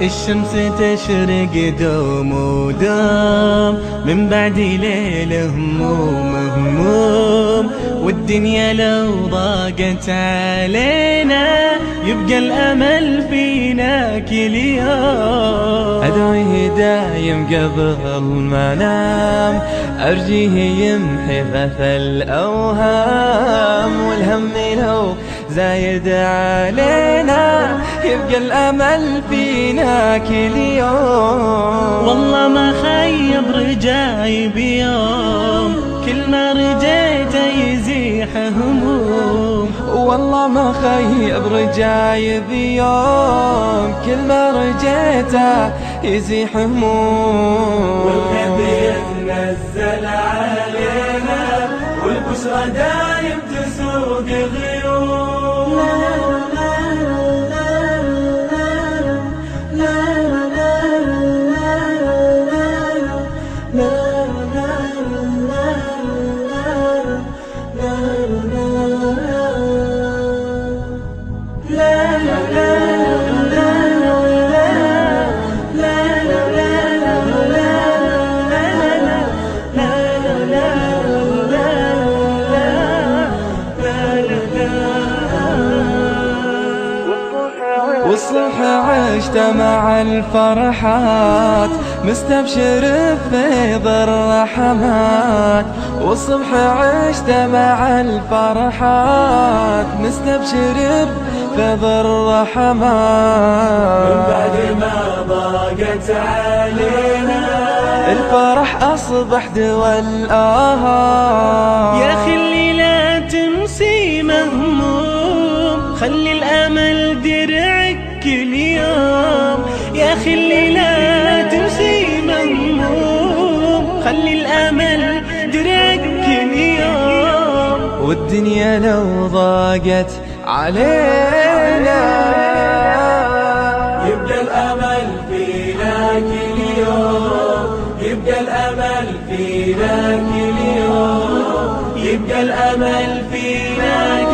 الشمس تشرق دوم ودوم من بعد ليل هموم هموم، والدنيا لو ضاقت علينا يبقى الأمل فينا كل يوم. أدعيه دايم قبل ما انام، أرجيه يمحي غث الأوهام، والهم لو زايد علينا يبقى الأمل فينا كل يوم. والله ما خيب رجاي بيوم، كل ما رجيت يزيح هموم. والله ما خيب رجاي بيوم، كل ما رجيته يزيح هموم. والخير نزل علينا والبشرى دايم تسوق غيوم. والصبح عشت مع الفرحات، مستبشر بفيض الرحمات. والصبح عشت مع الفرحات، مستبشر بفيض الرحمات. من بعد ما ضاقت علينا الفرح أصبح دوا الآهات. يا خلي لا تمسي مهموم، خلي الأمل درعك كل يوم. يا خلي لا تمسي مهموم، خلي الأمل درعك كل يوم. والدنيا لو ضاقت علينا يبقى الأمل فينا كل يوم، يبقى الأمل فينا كل يوم، يبقى الأمل فينا كل يوم.